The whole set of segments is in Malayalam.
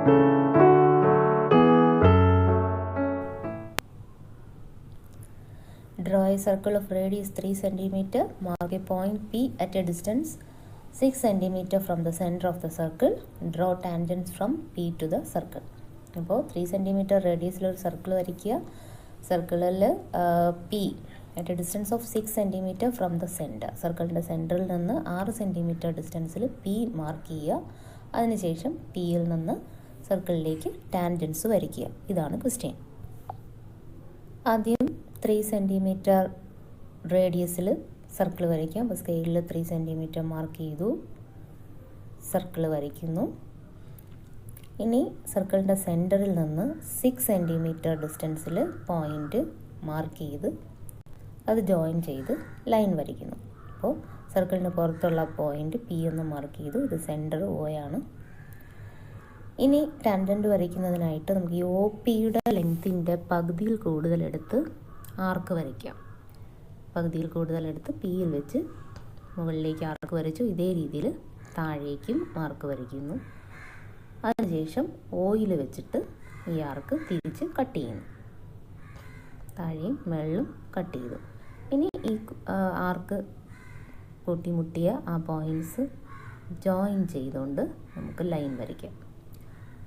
Draw a circle of radius 3 cm. Mark a point P at a distance 6 cm from the center of the circle. Draw tangents from P to the circle. അപ്പോൾ 3 cm റേഡിയസിലൊരു സർക്കിൾ വരയ്ക്കുക. സർക്കിളിൽ P at a distance of 6 cm from the centre. സർക്കിളിൻ്റെ സെൻറ്ററിൽ നിന്ന് 6 cm ഡിസ്റ്റൻസിൽ P മാർക്ക് ചെയ്യുക. അതിനുശേഷം Pയിൽ നിന്ന് സർക്കിളിലേക്ക് ടാൻജൻസ് വരയ്ക്കുക. ഇതാണ് ക്വസ്റ്റ്യൻ. ആദ്യം 3 cm റേഡിയസിൽ സർക്കിൾ വരയ്ക്കാം. അപ്പോൾ സ്കെയിലിൽ 3 cm മാർക്ക് ചെയ്തു, സർക്കിൾ വരയ്ക്കുന്നു. ഇനി സർക്കിളിൻ്റെ സെൻറ്ററിൽ നിന്ന് 6 cm ഡിസ്റ്റൻസിൽ പോയിൻ്റ് മാർക്ക് ചെയ്ത് അത് ജോയിൻ ചെയ്ത് ലൈൻ വരയ്ക്കുന്നു. അപ്പോൾ സർക്കിളിന് പുറത്തുള്ള പോയിൻ്റ് P എന്ന് മാർക്ക് ചെയ്തു. ഇത് സെൻറ്റർ O ആണ്. ഇനി ടാൻജൻറ്റ് വരയ്ക്കുന്നതിനായിട്ട് നമുക്ക് ഈ OPയുടെ ലെങ്ത്തിൻ്റെ പകുതിയിൽ കൂടുതലെടുത്ത് ആർക്ക് വരയ്ക്കാം. പകുതിയിൽ കൂടുതലെടുത്ത് Pയിൽ വെച്ച് മുകളിലേക്ക് ആർക്ക് വരച്ചു. ഇതേ രീതിയിൽ താഴേക്കും ആർക്ക് വരയ്ക്കുന്നു. അതിനുശേഷം Oയിൽ വെച്ചിട്ട് ഈ ആർക്ക് തിരിച്ച് കട്ട് ചെയ്യുന്നു. താഴെയും മുകളിലും കട്ട് ചെയ്തു. ഇനി ഈ ആർക്ക് കൂട്ടിമുട്ടിയ ആ പോയിൻറ്റ്സ് ജോയിൻ ചെയ്തുകൊണ്ട് നമുക്ക് ലൈൻ വരയ്ക്കാം.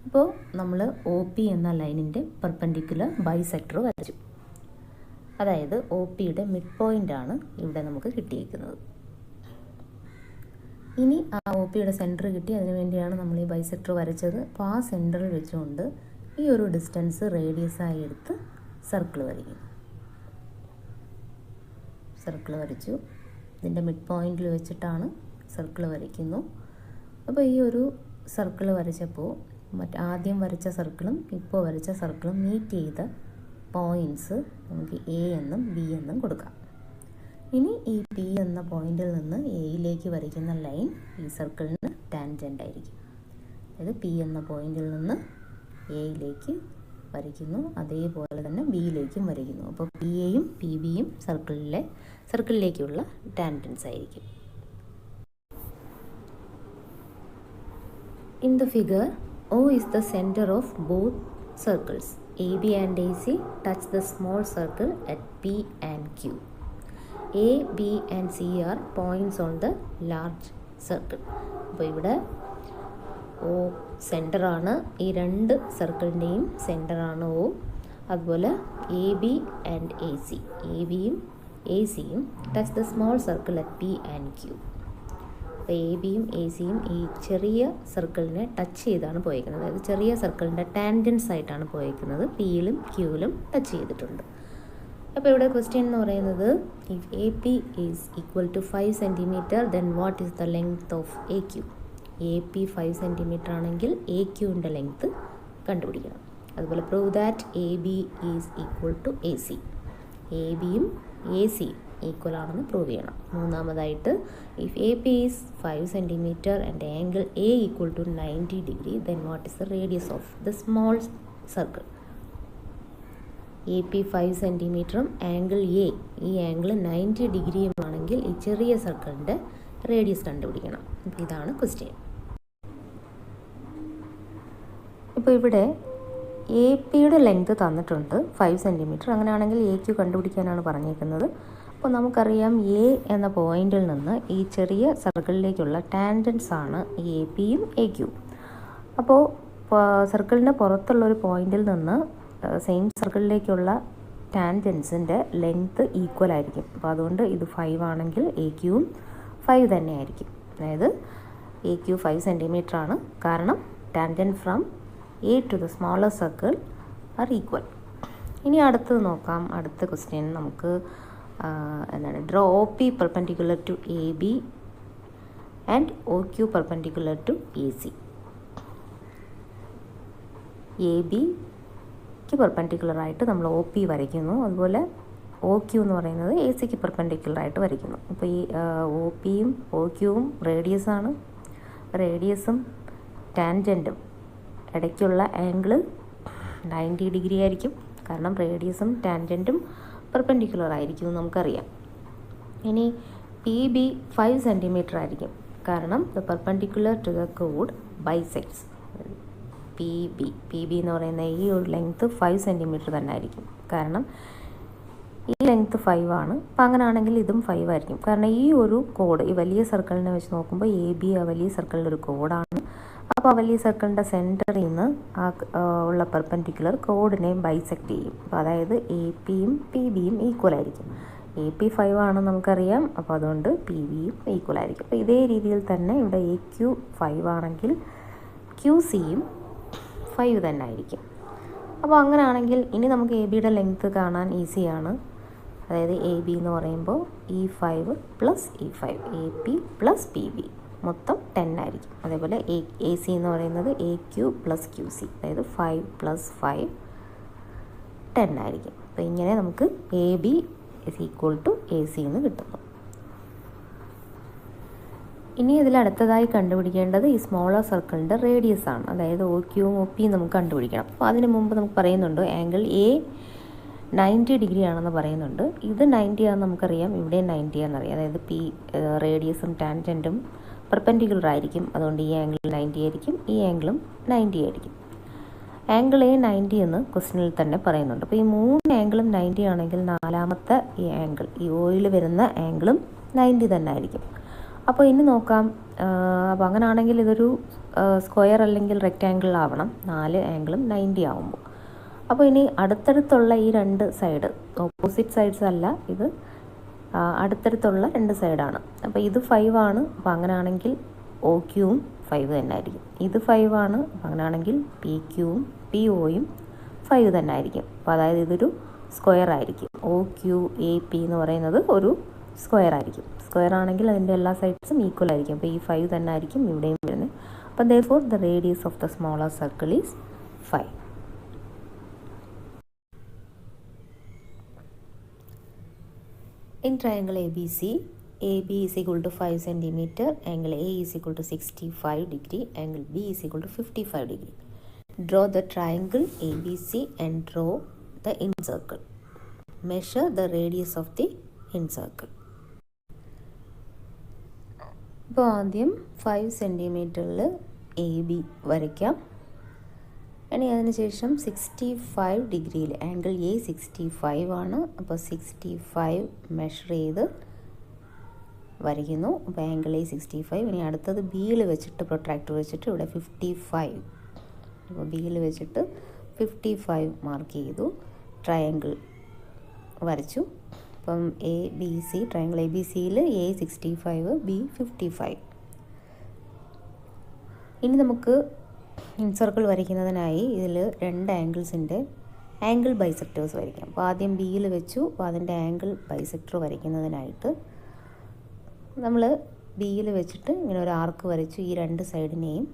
അപ്പോൾ നമ്മൾ OP എന്ന ലൈനിൻ്റെ പെർപെൻഡിക്കുലർ ബൈസെക്ടർ വരച്ചു. അതായത് OPയുടെ മിഡ് പോയിൻ്റാണ് ഇവിടെ നമുക്ക് കിട്ടിയിരിക്കുന്നത്. ഇനി ആ OPയുടെ സെൻറ്റർ കിട്ടി. അതിനു വേണ്ടിയാണ് നമ്മൾ ഈ ബൈസെക്ടർ വരച്ചത്. അപ്പോൾ ആ സെൻറ്ററിൽ വെച്ചുകൊണ്ട് ഈ ഒരു ഡിസ്റ്റൻസ് റേഡിയസായി എടുത്ത് സർക്കിൾ വരയ്ക്കും. സർക്കിൾ വരച്ചു. ഇതിൻ്റെ മിഡ് പോയിൻറ്റിൽ വെച്ചിട്ടാണ് സർക്കിൾ വരയ്ക്കുന്നു. അപ്പോൾ ഈ ഒരു സർക്കിൾ വരച്ചപ്പോൾ ആദ്യം വരച്ച സർക്കിളും ഇപ്പോൾ വരച്ച സർക്കിളും മീറ്റ് ചെയ്ത പോയിൻറ്റ്സ് നമുക്ക് A എന്നും B എന്നും കൊടുക്കാം. ഇനി ഈ P എന്ന പോയിന്റിൽ നിന്ന് Aയിലേക്ക് വരയ്ക്കുന്ന ലൈൻ ഈ സർക്കിളിന് ടാൻജൻ്റ് ആയിരിക്കും. അതായത് P എന്ന പോയിന്റിൽ നിന്ന് Aയിലേക്ക് വരയ്ക്കുന്നു, അതേപോലെ തന്നെ Bയിലേക്കും വരയ്ക്കുന്നു. അപ്പോൾ PAയും PBയും സർക്കിളിലേക്കുള്ള ടാൻജൻസ് ആയിരിക്കും. In the figure, O is the center of both circles. AB and AC touch the small circle at P and Q. A, B and C are points on the large circle. അപ്പോൾ ഇവിടെ O സെൻറ്ററാണ്. ഈ രണ്ട് സർക്കിളിൻ്റെയും സെൻറ്ററാണ് O. അതുപോലെ AB ആൻഡ് AC, ABയും ACയും touch the small circle at P and Q. അപ്പോൾ ABയും ACയും ഈ ചെറിയ സർക്കിളിനെ ടച്ച് ചെയ്താണ് പോയിരിക്കുന്നത്. അതായത് ചെറിയ സർക്കിളിൻ്റെ ടാൻജൻസ് ആയിട്ടാണ് പോയിരിക്കുന്നത്. Pയിലും Qയിലും ടച്ച് ചെയ്തിട്ടുണ്ട്. അപ്പോൾ ഇവിടെ ക്വസ്റ്റ്യൻ എന്ന് പറയുന്നത്, if AP is equal to 5 cm then what is the length of AQ. AP 5 cm ആണെങ്കിൽ AQൻ്റെ ലെങ്ത്ത് കണ്ടുപിടിക്കണം. അതുപോലെ prove that AB is equal to AC. ABയും ACയും ഈക്വൽ ആണെന്ന് പ്രൂവ് ചെയ്യണം. മൂന്നാമതായിട്ട്, if AP is 5 cm and angle A equal to 90 degree then what is the radius of the small circle. AP 5 cm angle A, ഈ ആംഗിൾ 90 degree ആണെങ്കിൽ ഈ ചെറിയ സർക്കിളിൻ്റെ റേഡിയസ് കണ്ടുപിടിക്കണം. ഇതാണ് ക്വസ്റ്റ്യൻ. ഇപ്പോൾ ഇവിടെ APയുടെ ലെങ്ത് തന്നിട്ടുണ്ട് 5 cm. അങ്ങനെയാണെങ്കിൽ AQ കണ്ടുപിടിക്കാനാണ് പറഞ്ഞേക്കുന്നത്. അപ്പോൾ നമുക്കറിയാം A എന്ന പോയിന്റിൽ നിന്ന് ഈ ചെറിയ സർക്കിളിലേക്കുള്ള ടാൻജൻസ് ആണ് APയും AQയും. അപ്പോൾ സർക്കിളിൻ്റെ പുറത്തുള്ളൊരു പോയിന്റിൽ നിന്ന് സെയിം സർക്കിളിലേക്കുള്ള ടാൻജൻസിൻ്റെ ലെങ്ത്ത് ഈക്വൽ ആയിരിക്കും. അപ്പോൾ അതുകൊണ്ട് ഇത് 5 ആണെങ്കിൽ AQയും 5 തന്നെ ആയിരിക്കും. അതായത് AQ 5 cm ആണ്. കാരണം tangent from A to the smaller circle are equal. ഇനി അടുത്തത് നോക്കാം. അടുത്ത ക്വസ്റ്റ്യൻ നമുക്ക് എന്താണ്, draw OP perpendicular to AB and OQ perpendicular to AC. ABക്ക് പെർപെൻഡിക്കുലറായിട്ട് നമ്മൾ OP വരയ്ക്കുന്നു. അതുപോലെ OQ എന്ന് പറയുന്നത് ACക്ക് പെർപെൻഡിക്കുലറായിട്ട് വരയ്ക്കുന്നു. അപ്പോൾ ഈ OPയും OQവും റേഡിയസാണ്. റേഡിയസും ടാൻജൻറ്റും ഇടയ്ക്കുള്ള ആംഗിൾ 90 degree ആയിരിക്കും. കാരണം റേഡിയസും ടാൻജൻറ്റും പെർപെൻഡിക്കുലർ ആയിരിക്കും എന്ന് നമുക്കറിയാം. ഇനി PB 5 cm ആയിരിക്കും. കാരണം ദ പെർപെൻഡിക്കുലർ ടു ദ കോഡ് ബൈസെക്ട്സ്. പി ബി എന്ന് പറയുന്ന ഈ ഒരു ലെങ്ത്ത് 5 സെൻറ്റിമീറ്റർ തന്നെ ആയിരിക്കും. കാരണം ഈ ലെങ്ത്ത് 5 ആണ്. അപ്പോൾ അങ്ങനെയാണെങ്കിൽ ഇതും 5 ആയിരിക്കും. കാരണം ഈ ഒരു കോഡ് ഈ വലിയ സർക്കിളിനെ വെച്ച് നോക്കുമ്പോൾ എ ബി ആ വലിയ സർക്കിളിൻ്റെ ഒരു കോഡാണ്. അപ്പോൾ ആ വലിയ സർക്കിളിൻ്റെ സെൻറ്ററിൽ നിന്ന് ഉള്ള പെർപെൻഡിക്കുലർ കോഡിനെ ബൈസെക്റ്റ് ചെയ്യും. അപ്പോൾ അതായത് എ പിയും പി ബിയും ഈക്വൽ ആയിരിക്കും. എ പി 5 ആണെന്ന് നമുക്കറിയാം. അപ്പോൾ അതുകൊണ്ട് പി ബിയും ഈക്വൽ ആയിരിക്കും. അപ്പോൾ ഇതേ രീതിയിൽ തന്നെ ഇവിടെ എ ക്യു 5 ആണെങ്കിൽ ക്യു സിയും 5 തന്നെ ആയിരിക്കും. അപ്പോൾ അങ്ങനെയാണെങ്കിൽ ഇനി നമുക്ക് എ ബിയുടെ ലെങ്ത്ത് കാണാൻ ഈസിയാണ്. അതായത് എ ബി എന്ന് പറയുമ്പോൾ E5 plus E5 A P plus P B മൊത്തം 10 ആയിരിക്കും. അതേപോലെ എ സി എന്ന് പറയുന്നത് A Q plus Q C അതായത് 5 പ്ലസ് 5 10 ആയിരിക്കും. അപ്പോൾ ഇങ്ങനെ നമുക്ക് A B is equal to A C എന്ന് കിട്ടുന്നു. ഇനി ഇതിൽ അടുത്തതായി കണ്ടുപിടിക്കേണ്ടത് ഈ സ്മോളർ സർക്കിളിൻ്റെ റേഡിയസ് ആണ്. അതായത് ഒ ക്യൂവും ഒ പിയും നമുക്ക് കണ്ടുപിടിക്കണം. അപ്പോൾ അതിന് മുമ്പ് നമുക്ക് പറയുന്നുണ്ട് ആംഗിൾ എ 90 ഡിഗ്രി ആണെന്ന് പറയുന്നുണ്ട്. ഇത് 90 ആണെന്ന് നമുക്കറിയാം, ഇവിടെ 90 ആണെന്നറിയാം. അതായത് പി റേഡിയസും ടാൻജൻറ്റും പെർപെൻഡിക്കുലർ ആയിരിക്കും. അതുകൊണ്ട് ഈ ആംഗിൾ 90 ആയിരിക്കും, ഈ ആംഗിളും 90 ആയിരിക്കും. ആംഗിൾ എ 90 എന്ന് ക്വസ്റ്റ്യനിൽ തന്നെ പറയുന്നുണ്ട്. അപ്പോൾ ഈ 3 ആംഗിളും 90 ആണെങ്കിൽ നാലാമത്തെ ഈ ആംഗിൾ ഈ ഓയിൽ വരുന്ന ആംഗിളും 90 തന്നെ ആയിരിക്കും. അപ്പോൾ ഇനി നോക്കാം. അപ്പോൾ അങ്ങനെയാണെങ്കിൽ ഇതൊരു സ്ക്വയർ അല്ലെങ്കിൽ റെക്റ്റാങ്കിൾ ആവണം 4 ആംഗിളും 90 ആവുമ്പോൾ. അപ്പോൾ ഇനി അടുത്തടുത്തുള്ള ഈ 2 സൈഡ് ഓപ്പോസിറ്റ് സൈഡ്സ് അല്ല, ഇത് അടുത്തടുത്തുള്ള 2 സൈഡാണ്. അപ്പോൾ ഇത് 5 ആണ്. അപ്പോൾ അങ്ങനെയാണെങ്കിൽ ഒ ക്യൂവും 5 തന്നെ ആയിരിക്കും. ഇത് 5 ആണ്. അപ്പോൾ അങ്ങനെയാണെങ്കിൽ പി ക്യൂവും പി ഒയും 5 തന്നെ ആയിരിക്കും. അപ്പോൾ അതായത് ഇതൊരു സ്ക്വയർ ആയിരിക്കും. ഒ ക്യു എ പി എന്ന് പറയുന്നത് ഒരു സ്ക്വയർ ആയിരിക്കും. സ്ക്വയർ ആണെങ്കിൽ അതിൻ്റെ എല്ലാ സൈഡ്സും ഈക്വൽ ആയിരിക്കും. അപ്പോൾ ഈ 5 തന്നെ ആയിരിക്കും ഇവിടെയും വരുന്നത്. അപ്പോൾ therefore the radius of the smaller circle is 5. In triangle ABC, AB is equal to 5 cm, angle A is equal to 65 degree, angle B is equal to 55 degree. Draw the triangle ABC and draw the incircle. Measure the radius of the incircle. ഇപ്പോൾ ആദ്യം 5 സെൻറ്റിമീറ്ററിൽ എ ബി വരയ്ക്കാം. ഇനി അതിനുശേഷം 65 ഡിഗ്രിയിൽ ആംഗിൾ എ 65 ആണ്. അപ്പോൾ 65 മെഷർ ചെയ്ത് വരയ്ക്കുന്നു. അപ്പോൾ ആംഗിൾ എ 65. ഇനി അടുത്തത് ബിയിൽ വെച്ചിട്ട് പ്രൊട്രാക്ടർ വെച്ചിട്ട് ഇവിടെ 55. അപ്പോൾ ബിയിൽ വെച്ചിട്ട് 55 മാർക്ക് ചെയ്തു. ട്രയാങ്കിൾ വരച്ചു. അപ്പം A B C triangle A B സിയിൽ എ 65 ബി 55. ഇനി നമുക്ക് ഇൻസർക്കിൾ വരയ്ക്കുന്നതിനായി ഇതിൽ 2 ആംഗിൾസിൻ്റെ ആംഗിൾ ബൈസെക്ടേഴ്സ് വരയ്ക്കാം. അപ്പോൾ ആദ്യം ബിയിൽ വെച്ചു. അപ്പോൾ അതിൻ്റെ ആംഗിൾ ബൈസെക്ടർ വരയ്ക്കുന്നതിനായിട്ട് നമ്മൾ ബിയിൽ വെച്ചിട്ട് ഇങ്ങനെ ഒരു ആർക്ക് വരച്ചു. ഈ 2 സൈഡിനെയും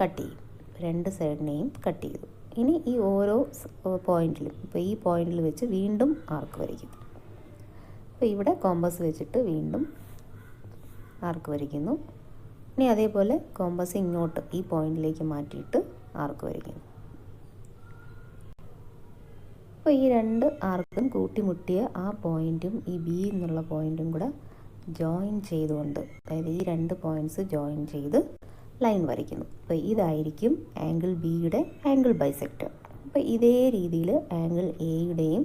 കട്ട് ചെയ്യും. 2 സൈഡിനെയും കട്ട് ചെയ്തു. ഇനി ഈ ഓരോ പോയിന്റിലും ഇപ്പോൾ ഈ പോയിന്റിൽ വെച്ച് വീണ്ടും ആർക്ക് വരയ്ക്കും. അപ്പോൾ ഇവിടെ കോമ്പസ് വെച്ചിട്ട് വീണ്ടും ആർക്ക് വരയ്ക്കുന്നു. ഇനി അതേപോലെ കോമ്പസ് ഇങ്ങോട്ട് ഈ പോയിന്റിലേക്ക് മാറ്റിയിട്ട് ആർക്ക് വരയ്ക്കുന്നു. അപ്പോൾ ഈ 2 ആർക്കും കൂട്ടിമുട്ടിയ ആ പോയിന്റും ഈ ബി എന്നുള്ള പോയിന്റും കൂടെ ജോയിൻ ചെയ്തുകൊണ്ട്, അതായത് ഈ 2 പോയിന്റ്സ് ജോയിൻ ചെയ്ത് ലൈൻ വരയ്ക്കുന്നു. അപ്പോൾ ഇതായിരിക്കും ആംഗിൾ ബിയുടെ ആംഗിൾ ബൈസെക്ടർ. അപ്പോൾ ഇതേ രീതിയിൽ ആംഗിൾ എയുടെയും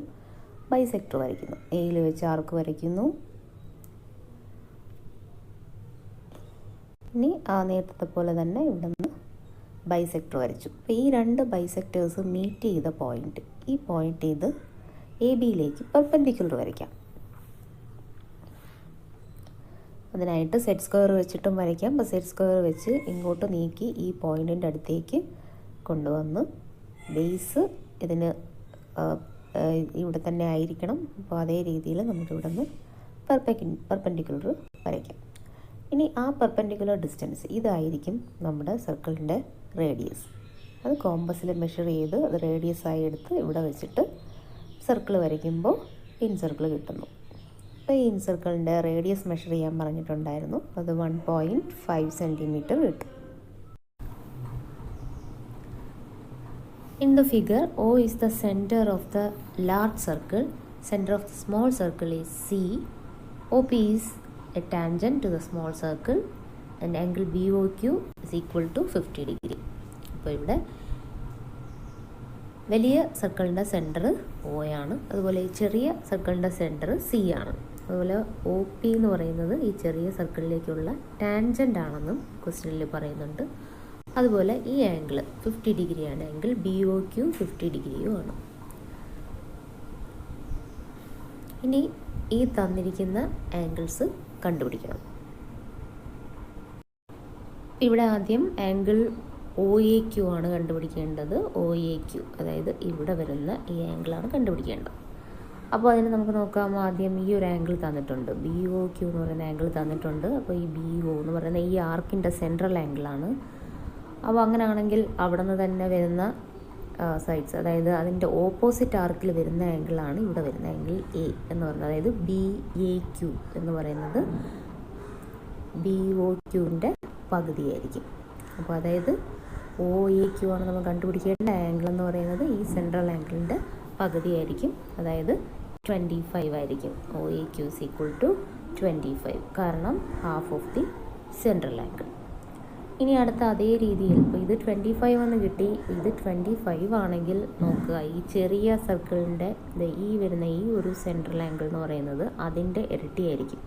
ബൈസെക്ടർ വരയ്ക്കുന്നു. എയിൽ വെച്ച് ആർക്ക് വരയ്ക്കുന്നു. ഇനി ആ നേരത്തെ പോലെ തന്നെ ഇവിടെ നിന്ന് ബൈസെക്ടർ വരച്ചു. അപ്പോൾ ഈ 2 ബൈസെക്ടേഴ്സ് മീറ്റ് ചെയ്ത പോയിന്റ്, ഈ പോയിന്റ് ചെയ്ത് എ ബിയിലേക്ക് പെർപെൻഡിക്കുലർ വരയ്ക്കാം. അതിനായിട്ട് സെറ്റ് സ്ക്വയർ വെച്ചിട്ടും വരയ്ക്കാം. അപ്പോൾ സെറ്റ് സ്ക്വയർ വെച്ച് ഇങ്ങോട്ട് നീക്കി ഈ പോയിൻറ്റിൻ്റെ അടുത്തേക്ക് കൊണ്ടുവന്ന് ബേസ് ഇതിന് ഇവിടെ തന്നെ ആയിരിക്കണം. അപ്പോൾ അതേ രീതിയിൽ നമുക്ക് ഇവിടെ നിന്ന് പെർപെൻഡിക്കുലർ വരയ്ക്കാം. ഇനി ആ പെർപെൻഡിക്കുലർ ഡിസ്റ്റൻസ് ഇതായിരിക്കും നമ്മുടെ സർക്കിളിൻ്റെ റേഡിയസ്. അത് കോമ്പസിൽ മെഷർ ചെയ്ത് അത് റേഡിയസ് ആയി എടുത്ത് ഇവിടെ വെച്ചിട്ട് സർക്കിൾ വരയ്ക്കുമ്പോൾ ഇൻസർക്കിൾ കിട്ടുന്നു. അപ്പോൾ ഈ ഇൻസർക്കിളിൻ്റെ റേഡിയസ് മെഷർ ചെയ്യാൻ പറഞ്ഞിട്ടുണ്ടായിരുന്നു. അത് 1.5 സെൻറ്റിമീറ്റർ കിട്ടും. In the figure, O is the center of the large circle, center of the small circle is C, OP is a tangent to the small circle and angle BOQ is equal to 50 degree. അപ്പോൾ ഇവിടെ വലിയ സർക്കിളിൻ്റെ സെൻറ്റർ ഒ ആണ്, അതുപോലെ ഈ ചെറിയ സർക്കിളിൻ്റെ സെൻറ്റർ സി ആണ്. അതുപോലെ ഒ പി എന്ന് പറയുന്നത് ഈ ചെറിയ സർക്കിളിലേക്കുള്ള ടാൻജൻ്റ് ആണെന്നും ക്വസ്റ്റ്യനിൽ പറയുന്നുണ്ട്. അതുപോലെ ഈ ആംഗിൾ 50 ഡിഗ്രിയാണ്, ആംഗിൾ ബി ഒ ക്യു 50 ഡിഗ്രിയും ആണ്. ഇനി ഈ തന്നിരിക്കുന്ന ആംഗിൾസ് കണ്ടുപിടിക്കണം. ഇവിടെ ആദ്യം ആംഗിൾ ഒ എ ക്യു ആണ് കണ്ടുപിടിക്കേണ്ടത്. ഒ എ ക്യു, അതായത് ഇവിടെ വരുന്ന ഈ ആംഗിളാണ് കണ്ടുപിടിക്കേണ്ടത്. അപ്പോൾ അതിന് നമുക്ക് നോക്കാം. ആദ്യം ഈ ഒരു ആംഗിൾ തന്നിട്ടുണ്ട്, ബി ഒ ക്യു എന്ന് പറയുന്ന ആംഗിൾ തന്നിട്ടുണ്ട്. അപ്പോൾ ഈ ബി ഒ എന്ന് പറയുന്ന ഈ ആർക്കിൻ്റെ സെൻട്രൽ ആംഗിളാണ്. അപ്പോൾ അങ്ങനെയാണെങ്കിൽ അവിടെ നിന്ന് തന്നെ വരുന്ന സൈഡ്സ്, അതായത് അതിൻ്റെ ഓപ്പോസിറ്റ് ആർക്കിൽ വരുന്ന ആംഗിളാണ് ഇവിടെ വരുന്ന ആംഗിൾ എ എന്ന് പറയുന്നത്. അതായത് ബി എ ക്യു എന്ന് പറയുന്നത് ബി ഒ ക്യുവിൻ്റെ പകുതിയായിരിക്കും. അപ്പോൾ അതായത് ഒ എ ക്യു ആണ് നമ്മൾ കണ്ടുപിടിക്കേണ്ട ആംഗിൾ എന്ന് പറയുന്നത് ഈ സെൻട്രൽ ആംഗിളിൻ്റെ പകുതിയായിരിക്കും, അതായത് 25 ആയിരിക്കും. O A Q is equal to 25, കാരണം half of the central angle. ഇനി അടുത്ത അതേ രീതിയിൽ ഇപ്പോൾ ഇത് 25 എന്ന് കിട്ടി, ഇത് 25 ആണെങ്കിൽ നോക്കുക, ഈ ചെറിയ സർക്കിളിൻ്റെ ഈ വരുന്ന ഈ ഒരു സെൻട്രൽ ആംഗിൾ എന്ന് പറയുന്നത് അതിൻ്റെ ഇരട്ടിയായിരിക്കും,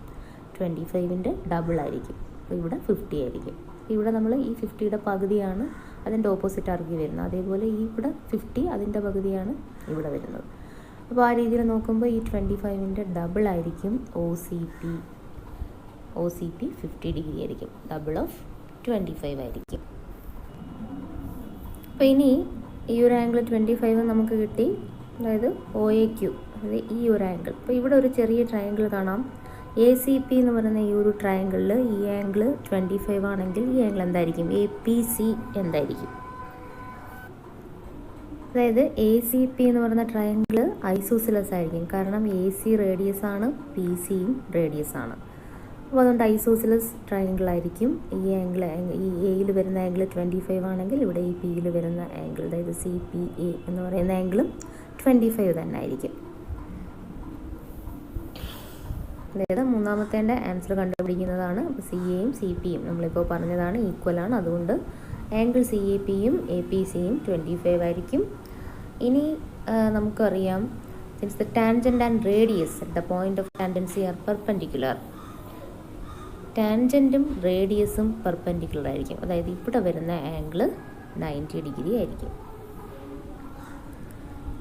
25ൻ്റെ ഡബിൾ ആയിരിക്കും. അപ്പോൾ ഇവിടെ 50 ആയിരിക്കും. ഇവിടെ നമ്മൾ ഈ 50യുടെ പകുതിയാണ് അതിൻ്റെ ഓപ്പോസിറ്റ് ആർക്കി വരുന്നത്, അതേപോലെ ഈ ഇവിടെ 50 അതിൻ്റെ പകുതിയാണ് ഇവിടെ വരുന്നത്. അപ്പോൾ ആ രീതിയിൽ നോക്കുമ്പോൾ ഈ 25ൻ്റെ ഡബിൾ ആയിരിക്കും ഒ സി പി 50 ഡിഗ്രി ആയിരിക്കും, ഡബിൾ ഓഫ് 25 ആയിരിക്കും. അപ്പോൾ ഇനി ഈ ഒരു ആംഗിൾ 25 നമുക്ക് കിട്ടി, അതായത് ഒ എ ക്യു, അതായത് ഈ ഒരു ആംഗിൾ. അപ്പോൾ ഇവിടെ ഒരു ചെറിയ ട്രയാങ്കിൾ കാണാം, എ സി പി എന്ന് പറയുന്ന ഈ ഒരു ട്രയാങ്കിളിൽ ഈ ആംഗിൾ 25 ആണെങ്കിൽ ഈ ആംഗിൾ എന്തായിരിക്കും, എ പി സി എന്തായിരിക്കും. അതായത് എ സി പി എന്ന് പറയുന്ന ട്രയാങ്കിൾ ഐസോസിലസ് ആയിരിക്കും, കാരണം എ സി റേഡിയസ് ആണ്, പി സിയും റേഡിയസ് ആണ്. അപ്പോൾ അതുകൊണ്ട് ഐസോസിലസ് ട്രയാങ്കിൾ ആയിരിക്കും. ഈ ആംഗിൾ, ഈ എയിൽ വരുന്ന ആംഗിൾ 25 ആണെങ്കിൽ ഇവിടെ ഈ പിയിൽ വരുന്ന ആംഗിൾ, അതായത് സി പി എ എന്ന് പറയുന്ന ആംഗിളും 25 തന്നെ ആയിരിക്കും. അതായത് മൂന്നാമത്തേൻ്റെ ആൻസർ കണ്ടുപിടിക്കുന്നതാണ്. അപ്പോൾ സി എയും സി പിയും നമ്മളിപ്പോൾ പറഞ്ഞതാണ് ഈക്വലാണ്, അതുകൊണ്ട് ആംഗിൾ സി എ പിയും എ പി സിയും 25 ആയിരിക്കും. ഇനി നമുക്കറിയാം, since the tangent and radius at the point of tangency are perpendicular, ടാൻജൻറ്റും റേഡിയസും പെർപെൻഡിക്കുലർ ആയിരിക്കും. അതായത് ഇവിടെ വരുന്ന ആംഗിൾ 90 ഡിഗ്രി ആയിരിക്കും.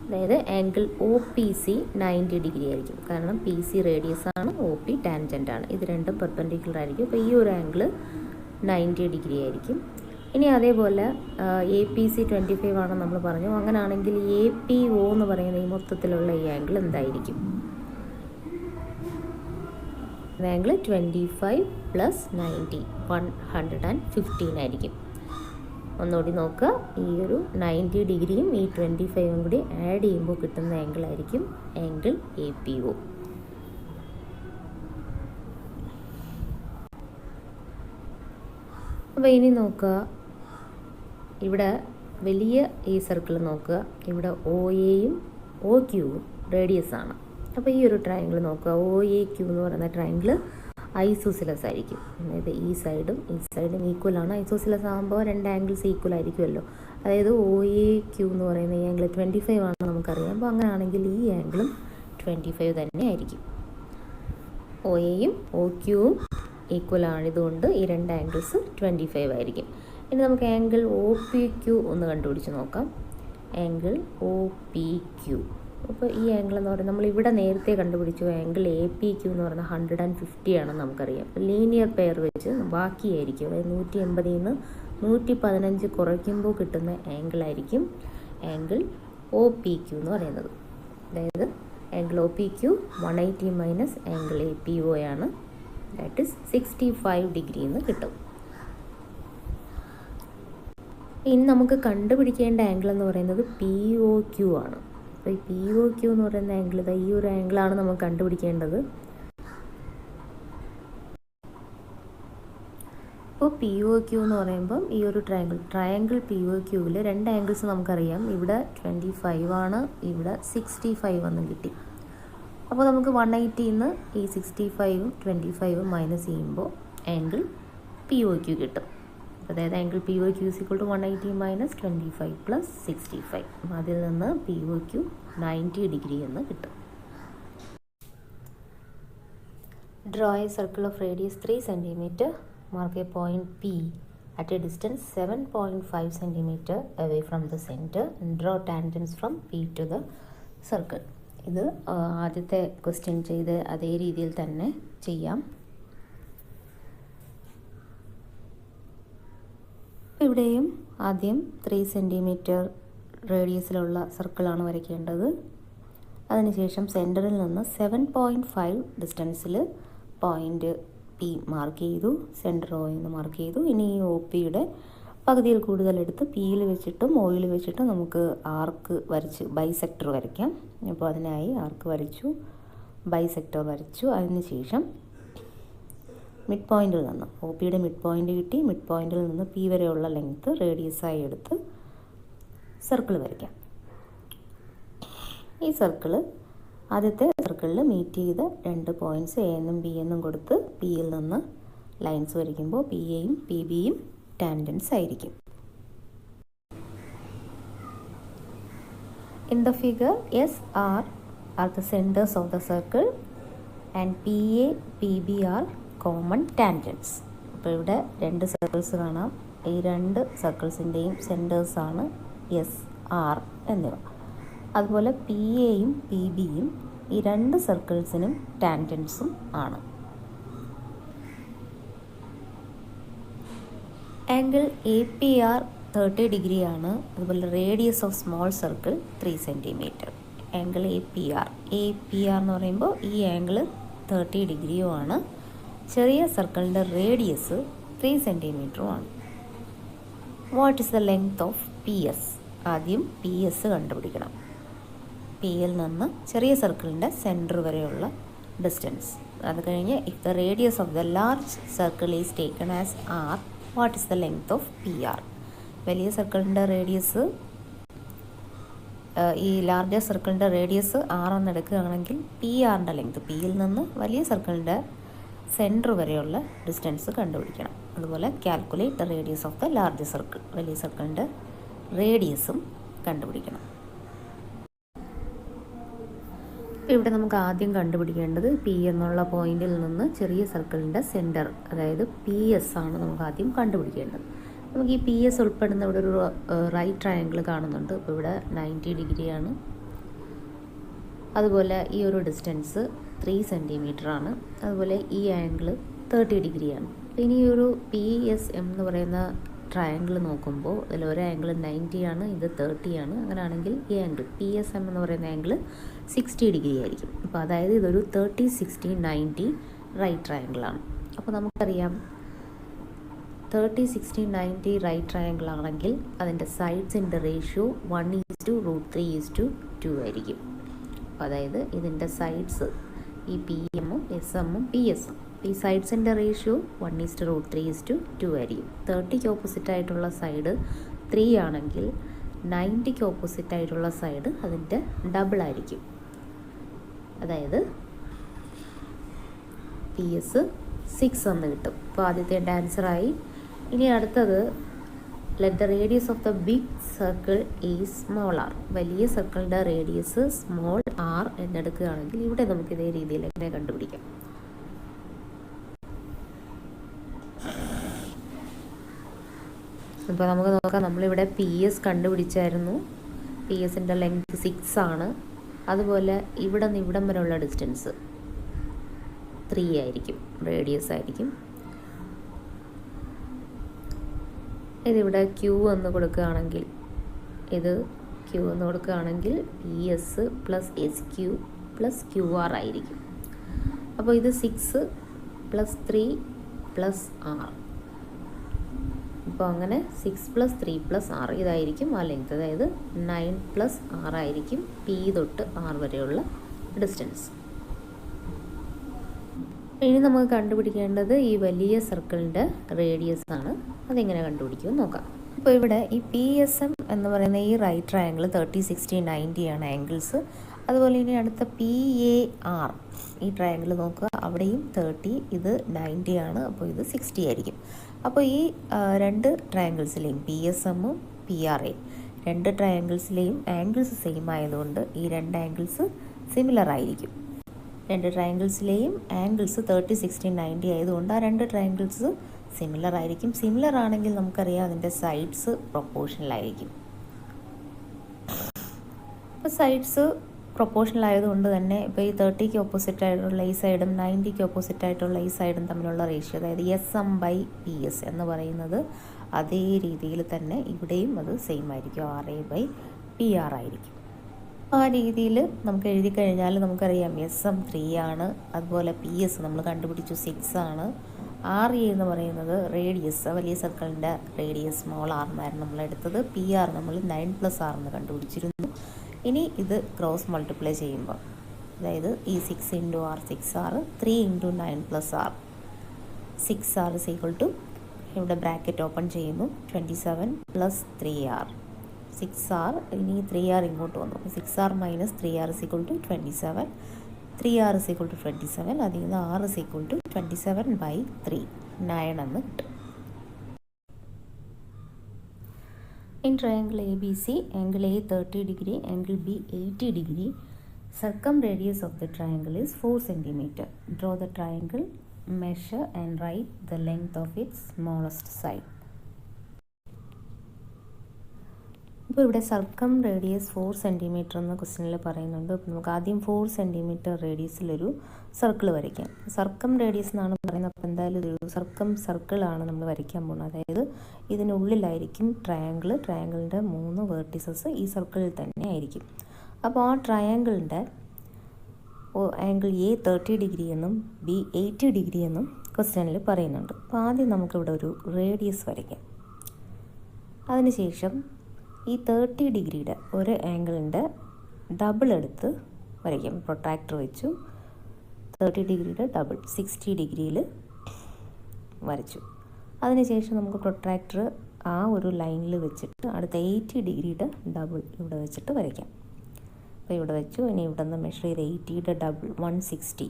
അതായത് angle O P C 90 degree ആയിരിക്കും, കാരണം പി സി റേഡിയസ് ആണ്, ഒ പി ടാൻജൻ്റ് ആണ്. ഇത് രണ്ടും പെർപെൻഡിക്കുലർ ആയിരിക്കും. അപ്പോൾ ഈ ഒരു ആംഗിൾ 90 ഡിഗ്രി ആയിരിക്കും. ഇനി അതേപോലെ എ പി സി 25 ആണെന്ന് നമ്മൾ പറഞ്ഞു. അങ്ങനെയാണെങ്കിൽ എ പി ഒ എന്ന് പറയുന്ന ഈ മൊത്തത്തിലുള്ള ഈ ആംഗിൾ എന്തായിരിക്കും, ആംഗിൾ 25 പ്ലസ് 90 115 ആയിരിക്കും. ഒന്നുകൂടി നോക്കുക, ഈ ഒരു 90 ഡിഗ്രിയും ഈ 25ഉം കൂടി ആഡ് ചെയ്യുമ്പോൾ കിട്ടുന്ന ആംഗിൾ ആയിരിക്കും ആംഗിൾ എ പി ഒ. അപ്പോൾ ഇനി നോക്കുക, ഇവിടെ വലിയ ഈ സർക്കിൾ നോക്കുക, ഇവിടെ ഒ എയും ഒ ക്യൂവും റേഡിയസ് ആണ്. അപ്പോൾ ഈ ഒരു ട്രയാങ്കിൾ നോക്കുക, ഒ എ ക്യൂ എന്ന് പറയുന്ന ട്രയാങ്കിൾ ഐസോസിലസ് ആയിരിക്കും. അതായത് ഈ സൈഡും ഈക്വൽ ആണ്. ഐസോസിലസ് ആകുമ്പോൾ രണ്ട് ആംഗിൾസ് ഈക്വൽ ആയിരിക്കുമല്ലോ. അതായത് ഒ എ ക്യൂ എന്ന് പറയുന്ന ഈ ആംഗിൾ 25 ആണെന്ന് നമുക്കറിയാം. അപ്പോൾ അങ്ങനെയാണെങ്കിൽ ഈ ആംഗിളും 25 തന്നെ ആയിരിക്കും. ഒ എയും ഒ ക്യൂവും ഈക്വൽ ആണിതുകൊണ്ട് ഈ രണ്ട് ആംഗിൾസ് 25 ആയിരിക്കും. ഇനി നമുക്ക് ആംഗിൾ ഒ പി ക്യൂ ഒന്ന് കണ്ടുപിടിച്ച് നോക്കാം. ആംഗിൾ ഒ പി ക്യൂ, അപ്പോൾ ഈ ആംഗിൾ എന്ന് പറയുന്നത് നമ്മൾ ഇവിടെ നേരത്തെ കണ്ടുപിടിച്ചു, ആംഗിൾ എ പി ക്യൂ എന്ന് പറയുന്നത് 150 ആണെന്ന് നമുക്കറിയാം. ലീനിയർ പെയർ വെച്ച് ബാക്കിയായിരിക്കും, അതായത് 180 നിന്ന് 115 കുറയ്ക്കുമ്പോൾ കിട്ടുന്ന ആംഗിളായിരിക്കും ആംഗിൾ ഒ പി ക്യൂ എന്ന് പറയുന്നത്. അതായത് angle O P Q 180 minus angle A P O ആണ്, ദാറ്റ് ഈസ് 65 ഡിഗ്രി എന്ന് കിട്ടും. ഇനി നമുക്ക് കണ്ടുപിടിക്കേണ്ട ആംഗിൾ എന്ന് പറയുന്നത് പി ഒ ക്യൂ ആണ്. അപ്പോൾ ഈ പി ഒ ക്യൂ എന്ന് പറയുന്ന ആംഗിൾ, ഈ ഒരു ആംഗിളാണ് നമ്മൾ കണ്ടുപിടിക്കേണ്ടത്. അപ്പോൾ പി ഒ ക്യൂ എന്ന് പറയുമ്പം ഈ ഒരു ട്രയാങ്കിൾ പി ഒ ക്യൂവിൽ രണ്ട് ആംഗിൾസ് നമുക്കറിയാം. ഇവിടെ 25 ആണ്, ഇവിടെ 65 എന്നും കിട്ടി. അപ്പോൾ നമുക്ക് 180 നിന്ന് ഈ 65ഉം 25ഉം മൈനസ് ചെയ്യുമ്പോൾ ആംഗിൾ പി ഒ ക്യൂ കിട്ടും. അതായത് angle P O Q is equal to 180 minus 25 plus 65. അതിൽ നിന്ന് പി ഒ ക്യു 90 ഡിഗ്രി എന്ന് കിട്ടും. Draw A circle of radius 3 cm. Mark A point P at a distance 7.5 cm away from the center and draw tangents from P to the circle. ഇത് ആദ്യത്തെ ക്വസ്റ്റ്യൻ ചെയ്ത് അതേ രീതിയിൽ തന്നെ ചെയ്യാം. ഇവിടെയും ആദ്യം 3 cm റേഡിയസിലുള്ള സർക്കിളാണ് വരയ്ക്കേണ്ടത്. അതിനുശേഷം സെൻറ്ററിൽ നിന്ന് 7.5 ഡിസ്റ്റൻസിൽ പോയിൻ്റ് പി മാർക്ക് ചെയ്തു, സെൻറ്റർ ഒ എന്ന് മാർക്ക് ചെയ്തു. ഇനി ഈ ഒ പിയുടെ പകുതിയിൽ കൂടുതൽ എടുത്ത് പിയിൽ വെച്ചിട്ടും ഒയിൽ വെച്ചിട്ടും നമുക്ക് ആർക്ക് വരച്ച് ബൈസെക്ടർ വരയ്ക്കാം. അപ്പോൾ അതിനായി ആർക്ക് വരച്ചു, ബൈസെക്ടർ വരച്ചു. അതിനുശേഷം മിഡ് പോയിൻറ്റിൽ നിന്ന് ഒ പിയുടെ മിഡ് പോയിൻ്റ് കിട്ടി. മിഡ് പോയിൻറ്റിൽ നിന്ന് പി വരെയുള്ള ലെങ്ത്ത് റേഡിയസായി എടുത്ത് സർക്കിൾ വരയ്ക്കാം. ഈ സർക്കിള് ആദ്യത്തെ സർക്കിളിൽ മീറ്റ് ചെയ്ത 2 പോയിൻറ്റ്സ് എ എന്നും ബി എന്നും കൊടുത്ത് പിയിൽ നിന്ന് ലൈൻസ് വരയ്ക്കുമ്പോൾ പി എയും പി ബിയും ടാൻജൻസ് ആയിരിക്കും. In the figure S R the centres of the circle and P A P B are common tangents. അപ്പോൾ ഇവിടെ 2 സർക്കിൾസ് കാണാം. ഈ 2 സർക്കിൾസിൻ്റെയും സെൻറ്റേഴ്സാണ് എസ് ആർ എന്നിവ. അതുപോലെ പി എയും പി ബിയും ഈ 2 സർക്കിൾസിനും ടാൻജൻസും ആണ്. ആംഗിൾ എ പി ആർ 30 ഡിഗ്രിയാണ്. അതുപോലെ radius of small circle 3 cm. Angle A P R എന്ന് പറയുമ്പോൾ ഈ ആംഗിൾ 30 ഡിഗ്രിയുമാണ്. ചെറിയ സർക്കിളിൻ്റെ radius 3 cm. What is the length of P S? ആദ്യം പി എസ് കണ്ടുപിടിക്കണം. പിയിൽ നിന്ന് ചെറിയ സർക്കിളിൻ്റെ സെൻറ്റർ വരെയുള്ള ഡിസ്റ്റൻസ്. അത് കഴിഞ്ഞ് if the radius of the large circle is taken as R, what is the length of P R? വലിയ സർക്കിളിൻ്റെ റേഡിയസ്, ഈ ലാർജർ സർക്കിളിൻ്റെ റേഡിയസ് ആർ എന്ന് എടുക്കുകയാണെങ്കിൽ പി ആറിൻ്റെ ലെങ്ത്, പിയിൽ നിന്ന് വലിയ സർക്കിളിൻ്റെ സെൻറ്റർ വരെയുള്ള ഡിസ്റ്റൻസ് കണ്ടുപിടിക്കണം. അതുപോലെ calculate the radius of the large circle, വലിയ സർക്കിളിൻ്റെ റേഡിയസും കണ്ടുപിടിക്കണം. ഇവിടെ നമുക്ക് ആദ്യം കണ്ടുപിടിക്കേണ്ടത് പി എന്നുള്ള പോയിന്റിൽ നിന്ന് ചെറിയ സർക്കിളിൻ്റെ സെൻറ്റർ, അതായത് പി എസ് ആണ് നമുക്ക് ആദ്യം കണ്ടുപിടിക്കേണ്ടത്. നമുക്ക് ഈ പി എസ് ഉൾപ്പെടുന്ന ഇവിടെ ഒരു റൈറ്റ് ട്രയാങ്കിൾ കാണുന്നുണ്ട്. അപ്പോൾ ഇവിടെ 90 ഡിഗ്രിയാണ്. അതുപോലെ ഈ ഒരു ഡിസ്റ്റൻസ് 3 cm ആണ്. അതുപോലെ ഈ ആംഗിൾ 30 ഡിഗ്രിയാണ്. ഇനി ഒരു പി എസ് എം എന്ന് പറയുന്ന ട്രയാങ്കിൾ നോക്കുമ്പോൾ അതിൽ ഒരു ആംഗിൾ 90 ആണ്, ഇത് 30 ആണ്. അങ്ങനെയാണെങ്കിൽ ഈ ആംഗിൾ പി എസ് എം എന്ന് പറയുന്ന ആംഗിൾ 60 ഡിഗ്രി ആയിരിക്കും. അപ്പോൾ അതായത് ഇതൊരു 30, 60, 90 റൈറ്റ് ട്രയാങ്കിളാണ്. അപ്പോൾ നമുക്കറിയാം 30, 60, 90 റൈറ്റ് ട്രയാങ്കിൾ ആണെങ്കിൽ അതിൻ്റെ സൈഡ്സിൻ്റെ റേഷ്യോ 1:√3:2 ആയിരിക്കും. അപ്പോൾ അതായത് ഇതിൻ്റെ സൈഡ്സ് ഈ പി എമ്മും എസ് എമ്മും പി എസും ഈ സൈഡ്സിൻ്റെ റേഷ്യോ 1:√3:2 ആയിരിക്കും. 30ക്ക് ഓപ്പോസിറ്റ് ആയിട്ടുള്ള സൈഡ് 3 ആണെങ്കിൽ 90ക്ക് ഓപ്പോസിറ്റ് ആയിട്ടുള്ള സൈഡ് അതിൻ്റെ ഡബിൾ ആയിരിക്കും. അതായത് പി എസ് 6 എന്ന് കിട്ടും. അപ്പോൾ ആദ്യത്തെ ആൻസറായി. ഇനി അടുത്തത് let the radius of the big circle is small R. വലിയ സർക്കിളിൻ്റെ റേഡിയസ് സ്മോൾ ആർ എന്നെടുക്കുകയാണെങ്കിൽ ഇവിടെ നമുക്ക് ഇതേ രീതിയിൽ എങ്ങനെ കണ്ടുപിടിക്കാം? അപ്പോൾ നമുക്ക് നോക്കാം. നമ്മളിവിടെ പി എസ് കണ്ടുപിടിച്ചായിരുന്നു. പി എസിൻ്റെ ലെങ്ത് 6 ആണ്. അതുപോലെ ഇവിടെ നിന്ന് ഇവിടം വരെയുള്ള ഡിസ്റ്റൻസ് 3 ആയിരിക്കും, റേഡിയസ് ആയിരിക്കും. ഇതിവിടെ ക്യൂ എന്ന് കൊടുക്കുകയാണെങ്കിൽ P S plus S Q plus Q R ആയിരിക്കും. അപ്പോൾ ഇത് 6 + 3 + ആർ. അപ്പോൾ അങ്ങനെ 6 + 3 + ആർ ഇതായിരിക്കും ആ ലെങ്ത്. അതായത് 9 + ആർ ആയിരിക്കും പി തൊട്ട് ആർ വരെയുള്ള ഡിസ്റ്റൻസ്. ഇനി നമുക്ക് കണ്ടുപിടിക്കേണ്ടത് ഈ വലിയ സർക്കിളിൻ്റെ റേഡിയസ് ആണ്. അതെങ്ങനെ കണ്ടുപിടിക്കുമെന്ന് നോക്കാം. അപ്പോൾ ഇവിടെ ഈ പി എസ് എം എന്ന് പറയുന്ന ഈ റൈറ്റ് ട്രയാങ്കിൾ 30, 60, 90 ആണ് ആംഗിൾസ്. അതുപോലെ ഇനി അടുത്ത പി എ ആർ ഈ ട്രയാങ്കിൾ നോക്കുക. അവിടെയും 30, ഇത് 90 ആണ്. അപ്പോൾ ഇത് 60 ആയിരിക്കും. അപ്പോൾ ഈ രണ്ട് ട്രയാങ്കിൾസിലെയും പി എസ് എമ്മും പി ആർ എ രണ്ട് ട്രയാങ്കിൾസിലെയും ആംഗിൾസ് സെയിം ആയതുകൊണ്ട് ഈ രണ്ട് ആംഗിൾസ് സിമിലർ ആയിരിക്കും. രണ്ട് ട്രയാങ്കിൾസിലെയും ആംഗിൾസ് 30, 60, 90 ആയതുകൊണ്ട് ആ രണ്ട് ട്രയാങ്കിൾസ് സിമിലർ ആയിരിക്കും. സിമിലർ ആണെങ്കിൽ നമുക്കറിയാം അതിൻ്റെ സൈഡ്സ് പ്രൊപ്പോർഷണൽ ആയിരിക്കും. അപ്പോൾ സൈഡ്സ് പ്രൊപ്പോർഷണൽ ആയതുകൊണ്ട് തന്നെ ഇപ്പോൾ ഈ 30ക്ക് ഓപ്പോസിറ്റ് ആയിട്ടുള്ള ഈ സൈഡും 90ക്ക് ഓപ്പോസിറ്റ് ആയിട്ടുള്ള ഈ സൈഡും തമ്മിലുള്ള റേഷ്യോ, അതായത് SM/PS എന്ന് പറയുന്നത് അതേ രീതിയിൽ തന്നെ ഇവിടെയും അത് സെയിം ആയിരിക്കും, RA/PR ആയിരിക്കും. ആ രീതിയിൽ നമുക്ക് എഴുതി കഴിഞ്ഞാൽ നമുക്കറിയാം SM 3 ആണ്, അതുപോലെ PS നമ്മൾ കണ്ടുപിടിച്ചു 6 ആണ്. RA എന്ന് പറയുന്നത് റേഡിയസ്, വലിയ സർക്കിളിൻ്റെ റേഡിയസ് സ്മോൾ r എന്നായിരുന്നു നമ്മൾ എടുത്തത്. PR നമ്മൾ 9+R എന്ന് കണ്ടുപിടിച്ചിരുന്നു. ഇനി ഇത് ക്രോസ് മൾട്ടിപ്ലൈ ചെയ്യുമ്പോൾ, അതായത് ഈ 6 × R 6R, 3 × 9+R 6R = ഇവിടെ ബ്രാക്കറ്റ് ഓപ്പൺ ചെയ്യുന്നു 27 + 3R 6R. ഇനി 3R ഇങ്ങോട്ട് വന്നു, 6R - 3R = 27, 3R = 27, അതിൽ നിന്ന് R = 27/3 9 എന്ന് കിട്ടും. In triangle ABC, angle A 30 degree, angle B 80 degree. Circumradius of the triangle is 4 cm. Draw the triangle, measure and write the length of its smallest side. ഇപ്പോൾ ഇവിടെ സർക്കം റേഡിയസ് 4 cm എന്ന ക്വസ്റ്റ്യനിൽ പറയുന്നുണ്ട്. അപ്പോൾ നമുക്ക് ആദ്യം 4 cm റേഡിയസിലൊരു സർക്കിൾ വരയ്ക്കാം. സർക്കം റേഡിയസ് എന്നാണ് പറയുന്നത്. അപ്പോൾ എന്തായാലും ഒരു സർക്കിളാണ് നമ്മൾ വരയ്ക്കാൻ പോകുന്നത്. അതായത് ഇതിനുള്ളിലായിരിക്കും ട്രയാങ്കിളിൻ്റെ 3 വേർട്ടിസസ് ഈ സർക്കിളിൽ തന്നെ ആയിരിക്കും. അപ്പോൾ ആ ട്രയാങ്കിളിൻ്റെ ആംഗിൾ A 30 ഡിഗ്രി എന്നും B 80 ഡിഗ്രി എന്നും ക്വസ്റ്റ്യനിൽ പറയുന്നുണ്ട്. അപ്പോൾ ആദ്യം നമുക്കിവിടെ ഒരു റേഡിയസ് വരയ്ക്കാം. അതിനുശേഷം ഈ 30 ഡിഗ്രിയുടെ ഒരു ആംഗിളിൻ്റെ ഡബിൾ എടുത്ത് വരയ്ക്കാം. പ്രൊട്രാക്ടർ വെച്ചു, 30 ഡിഗ്രിയുടെ ഡബിൾ 60 ഡിഗ്രിയിൽ വരച്ചു. അതിനുശേഷം നമുക്ക് പ്രൊട്രാക്ടർ ആ ഒരു ലൈനിൽ വെച്ചിട്ട് അടുത്ത 80 ഡിഗ്രിയുടെ ഡബിൾ ഇവിടെ വെച്ചിട്ട് വരയ്ക്കാം. അപ്പോൾ ഇവിടെ വെച്ചു. ഇനി ഇവിടെ നിന്ന് മെഷർ ചെയ്ത് 80യുടെ ഡബിൾ 160,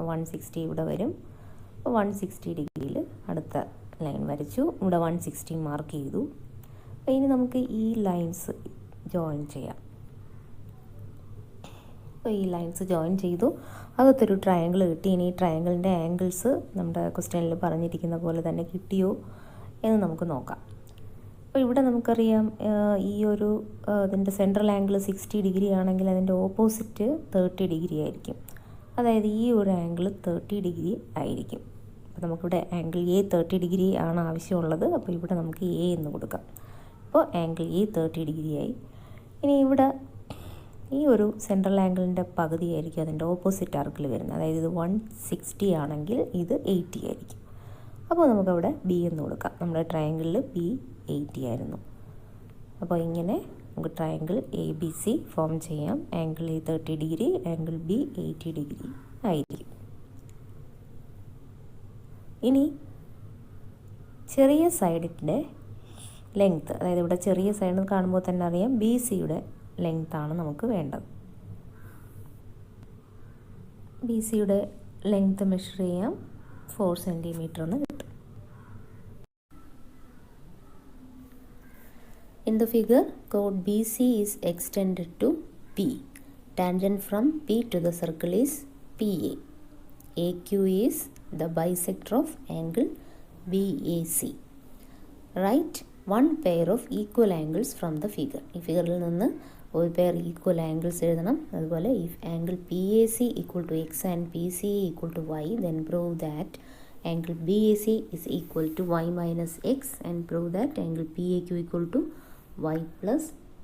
160 ഇവിടെ വരും. അപ്പോൾ 160 ഡിഗ്രിയിൽ അടുത്ത ലൈൻ വരച്ചു. ഇവിടെ 160 മാർക്ക് ചെയ്തു. അപ്പോൾ ഇനി നമുക്ക് ഈ ലൈൻസ് ജോയിൻ ചെയ്യാം. അപ്പോൾ ഈ ലൈൻസ് ജോയിൻ ചെയ്തു, അകത്തൊരു ട്രയാങ്കിൾ കിട്ടി. ഇനി ഈ ട്രയാങ്കിളിൻ്റെ ആംഗിൾസ് നമ്മുടെ ക്വസ്റ്റ്യനിൽ പറഞ്ഞിരിക്കുന്ന പോലെ തന്നെ കിട്ടിയോ എന്ന് നമുക്ക് നോക്കാം. അപ്പോൾ ഇവിടെ നമുക്കറിയാം ഈ ഒരു ഇതിൻ്റെ സെൻട്രൽ ആംഗിൾ 60 ഡിഗ്രി ആണെങ്കിൽ അതിൻ്റെ ഓപ്പോസിറ്റ് 30 ഡിഗ്രി ആയിരിക്കും. അതായത് ഈ ഒരു ആംഗിൾ 30 ഡിഗ്രി ആയിരിക്കും. അപ്പോൾ നമുക്കിവിടെ ആംഗിൾ A 30 ഡിഗ്രി ആണ് ആവശ്യമുള്ളത്. അപ്പോൾ ഇവിടെ നമുക്ക് A എന്ന് കൊടുക്കാം. അപ്പോൾ ആംഗിൾ A 30 ഡിഗ്രി ആയി. ഇനി ഇവിടെ ഈ ഒരു സെൻട്രൽ ആംഗിളിൻ്റെ പകുതി ആയിരിക്കും അതിൻ്റെ ഓപ്പോസിറ്റ് ആർക്കിൽ വരുന്നത്. അതായത് ഇത് 160 ആണെങ്കിൽ ഇത് 80 ആയിരിക്കും. അപ്പോൾ നമുക്കവിടെ B എന്ന് കൊടുക്കാം. നമ്മുടെ ട്രയാങ്കിളിൽ B 80 ആയിരുന്നു. അപ്പോൾ ഇങ്ങനെ നമുക്ക് ട്രയാങ്കിൾ ABC ഫോം ചെയ്യാം. Angle A 30 degree, angle B 80 degree ആയിരിക്കും. ഇനി ചെറിയ സൈഡിൻ്റെ ലെങ്ത്ത്, അതായത് ഇവിടെ ചെറിയ സൈഡ് കാണുമ്പോൾ തന്നെ അറിയാം BCയുടെ ലെങ്ത്താണ് നമുക്ക് വേണ്ടത്. BCയുടെ ലെങ്ത്ത് മെഷർ ചെയ്യാം. 4 cm എന്ന് കിട്ടും. In the figure, chord BC is extended to P. Tangent from P to the circle is PA. AQ is the bisector of angle BAC. Write one pair of equal angles from the figure. ഈ ഫിഗറിൽ നിന്ന് ഒരു പെയർ ഈക്വൽ ആംഗിൾസ് എഴുതണം. അതുപോലെ if angle PAC equal to X and PCA equal to Y, then prove that angle BAC is equal to Y minus X and prove that angle PAQ equal to Y plus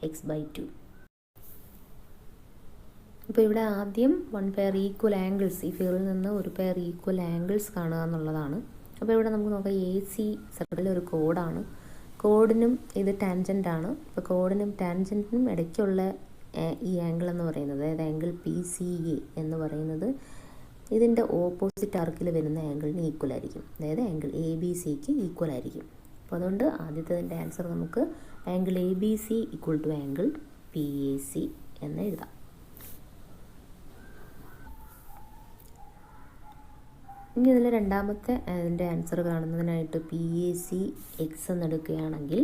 X/2. അപ്പോൾ ഇവിടെ ആദ്യം വൺ പെയർ ഈക്വൽ ആംഗിൾസ്, ഈ ഫിഗറിൽ നിന്ന് ഒരു പെയർ ഈക്വൽ ആംഗിൾസ് കാണുക എന്നുള്ളതാണ്. അപ്പോൾ ഇവിടെ നമുക്ക് നോക്കാം AC സർക്കിളിൽ ഒരു കോഡാണ്. കോഡിനും ഇത് ടാൻജൻ്റ് ആണ്. അപ്പോൾ കോഡിനും ടാൻജൻറ്റിനും ഇടയ്ക്കുള്ള ഈ ആംഗിൾ എന്ന് പറയുന്നത്, അതായത് ആംഗിൾ PCA എന്ന് പറയുന്നത് ഇതിൻ്റെ ഓപ്പോസിറ്റ് ആർക്കിൽ വരുന്ന ആംഗിളിന് ഈക്വൽ ആയിരിക്കും. അതായത് ആംഗിൾ ABCക്ക് ഈക്വൽ ആയിരിക്കും. അപ്പോൾ അതുകൊണ്ട് ആദ്യത്തേതിൻ്റെ ആൻസർ നമുക്ക് angle ABC equal to angle PAC എന്ന് എഴുതാം. ഇനി ഇതിൽ രണ്ടാമത്തെ അതിൻ്റെ ആൻസർ കാണുന്നതിനായിട്ട് PAC X എന്നെടുക്കുകയാണെങ്കിൽ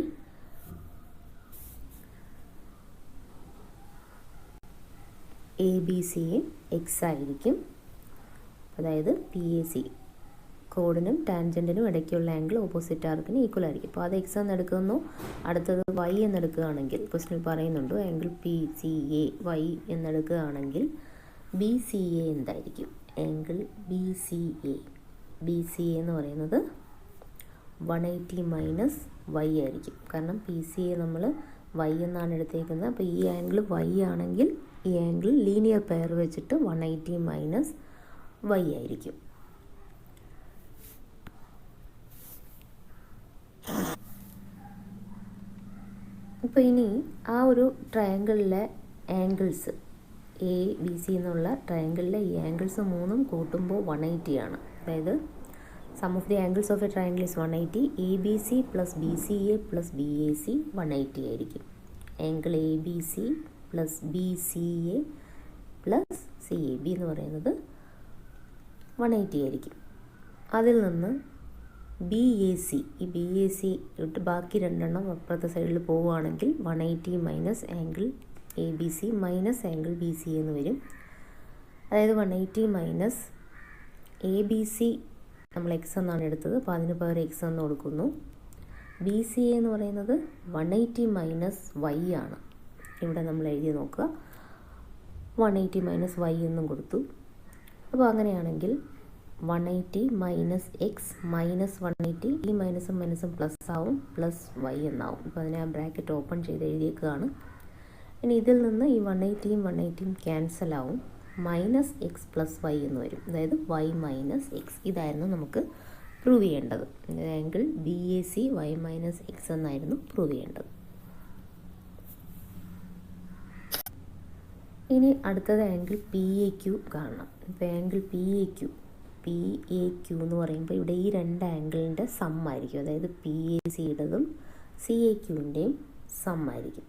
ABC X ആയിരിക്കും. അതായത് PAC കോഡിനും ടാൻജൻറ്റിനും ഇടയ്ക്കുള്ള ആംഗിൾ ഓപ്പോസിറ്റ് ആർക്കിന് ഈക്വൽ ആയിരിക്കും. അപ്പോൾ അത് X എന്നെടുക്കുന്നു. അടുത്തത് Y എന്നെടുക്കുകയാണെങ്കിൽ ക്വസ്റ്റ്യൻ പറയുന്നുണ്ട് ആംഗിൾ PCA Y എന്നെടുക്കുകയാണെങ്കിൽ BCA എന്തായിരിക്കും? ആംഗിൾ BCA എന്ന് പറയുന്നത് 180 മൈനസ് Y ആയിരിക്കും. കാരണം PCA നമ്മൾ Y എന്നാണ് എടുത്തേക്കുന്നത്. അപ്പോൾ ഈ ആംഗിൾ Y ആണെങ്കിൽ ഈ ആംഗിൾ ലീനിയർ പെയർ വെച്ചിട്ട് 180 മൈനസ് Y ആയിരിക്കും. അപ്പോൾ ഇനി ആ ഒരു ട്രയാങ്കിളിലെ ആംഗിൾസ് ABC എന്നുള്ള ട്രയാങ്കിളിലെ ഈ ആംഗിൾസ് മൂന്നും കൂട്ടുമ്പോൾ 180 ആണ്. അതായത് sum of the angles of a triangle is 180. ABC plus BCA plus BAC 180 ആയിരിക്കും. Angle ABC plus BCA plus CAB എന്ന് പറയുന്നത് 180 ആയിരിക്കും. അതിൽ നിന്ന് BAC ഈ BAC ഇട്ട് ബാക്കി രണ്ടെണ്ണം അപ്പുറത്തെ സൈഡിൽ പോവുകയാണെങ്കിൽ 180 minus angle ABC minus angle BCA എന്ന് വരും. അതായത് 180 മൈനസ് ABC നമ്മൾ X എന്നാണ് എടുത്തത്. അപ്പോൾ അതിന് പകരം X എന്ന് കൊടുക്കുന്നു. BCA എന്ന് പറയുന്നത് 180 മൈനസ് Y ആണ്. ഇവിടെ നമ്മൾ എഴുതി നോക്കുക. 180 മൈനസ് Y എന്നും കൊടുത്തു. അപ്പോൾ അങ്ങനെയാണെങ്കിൽ 180 മൈനസ് X മൈനസ് 180 ഈ മൈനസും മൈനസും പ്ലസ് ആവും പ്ലസ് Y എന്നാവും. അപ്പോൾ അതിനെ ആ ബ്രാക്കറ്റ് ഓപ്പൺ ചെയ്ത് എഴുതിയേക്കുകയാണ്. ഇനി ഇതിൽ നിന്ന് ഈ 180യും 180യും ക്യാൻസൽ ആവും. മൈനസ് X പ്ലസ് Y എന്ന് വരും. അതായത് Y മൈനസ് X. ഇതായിരുന്നു നമുക്ക് പ്രൂവ് ചെയ്യേണ്ടത്. Angle BAC Y minus X എന്നായിരുന്നു പ്രൂവ് ചെയ്യേണ്ടത്. ഇനി അടുത്തത് ആംഗിൾ PAQ കാണണം. ഇപ്പോൾ ആംഗിൾ PAQ എന്ന് പറയുമ്പോൾ ഇവിടെ ഈ രണ്ട് ആംഗിളിൻ്റെ സം ആയിരിക്കും. അതായത് PACയുടേതും CAQവിൻ്റെയും സം ആയിരിക്കും.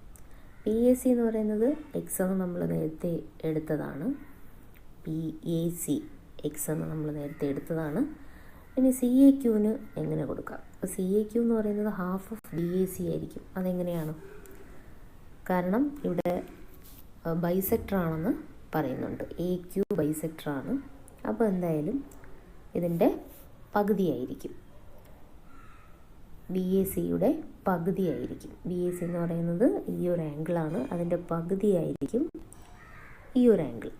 PAC എന്ന് പറയുന്നത് X എന്ന് നമ്മൾ നേരത്തെ എടുത്തതാണ്. PAC X എന്ന് നമ്മൾ നേരത്തെ എടുത്തതാണ്. ഇനി CAQവിന് എങ്ങനെ കൊടുക്കാം? അപ്പോൾ CAQ എന്ന് പറയുന്നത് ഹാഫ് ഓഫ് BAC ആയിരിക്കും. അതെങ്ങനെയാണ്? കാരണം ഇവിടെ ബൈസെക്ടർ ആണെന്ന് പറയുന്നുണ്ട്. AQ ബൈസെക്ടറാണ്. അപ്പോൾ എന്തായാലും ഇതിൻ്റെ പകുതിയായിരിക്കും. BACയുടെ പകുതിയായിരിക്കും. BAC എന്ന് പറയുന്നത് ഈ ഒരു ആംഗിളാണ്. അതിൻ്റെ പകുതിയായിരിക്കും ഈ ഒരു ആംഗിൾ.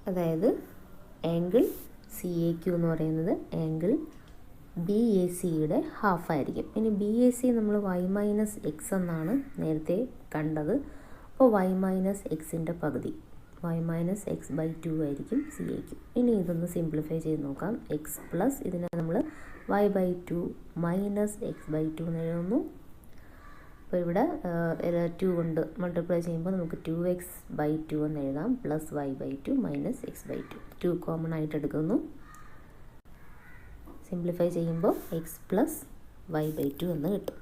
അതായത് ആംഗിൾ CAQ എന്ന് പറയുന്നത് ആംഗിൾ BACയുടെ ഹാഫായിരിക്കും. ഇനി BAC നമ്മൾ Y മൈനസ് X എന്നാണ് നേരത്തെ കണ്ടത്. അപ്പോൾ Y മൈനസ് Xൻ്റെ പകുതി Y മൈനസ് X/2 ആയിരിക്കും CAQ. ഇനി ഇതൊന്ന് സിംപ്ലിഫൈ ചെയ്ത് നോക്കാം. X പ്ലസ് ഇതിനെ നമ്മൾ Y/2 മൈനസ് X/2 എന്ന് എഴുതുന്നു. അപ്പോൾ ഇവിടെ 2 കൊണ്ട് മൾട്ടിപ്ലൈ ചെയ്യുമ്പോൾ നമുക്ക് 2x/2 എന്ന് എഴുതാം. Plus Y/2 minus X/2 2 common ആയിട്ട് എടുക്കുന്നു. സിംപ്ലിഫൈ ചെയ്യുമ്പോൾ X പ്ലസ് Y/2 എന്ന് കിട്ടും.